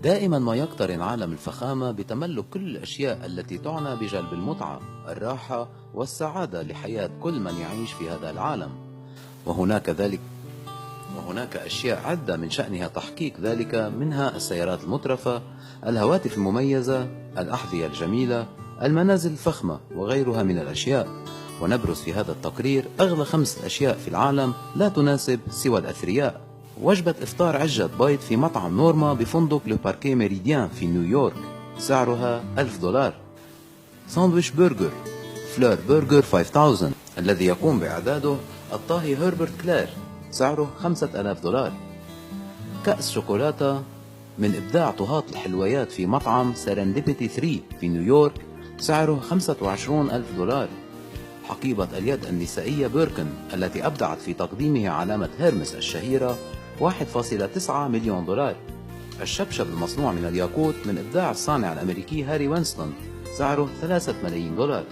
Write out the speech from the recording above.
دائما ما يقترن عالم الفخامة بتملك كل الأشياء التي تعنى بجلب المتعة، الراحة والسعادة لحياة كل من يعيش في هذا العالم. وهناك أشياء عدة من شأنها تحقيق ذلك، منها السيارات المترفة، الهواتف المميزة، الأحذية الجميلة، المنازل الفخمة وغيرها من الأشياء. ونبرز في هذا التقرير أغلى 5 أشياء في العالم لا تناسب سوى الأثرياء. وجبة إفطار عجة بيض في مطعم نورما بفندق لو باركيه ميريديان في نيويورك، سعرها $1000. ساندويش برجر فلور برجر 5000 الذي يقوم بإعداده الطاهي هربرت كلير، سعره $5000. كأس شوكولاتة من إبداع طهاة الحلويات في مطعم سيرنديبيتي 3 في نيويورك، سعره $25000. حقيبة اليد النسائية بيركن التي أبدعت في تقديمها علامة هيرمس الشهيرة، $1.9 مليون. الشبشب المصنوع من الياقوت من إبداع الصانع الأمريكي هاري وينستون، سعره $3 ملايين.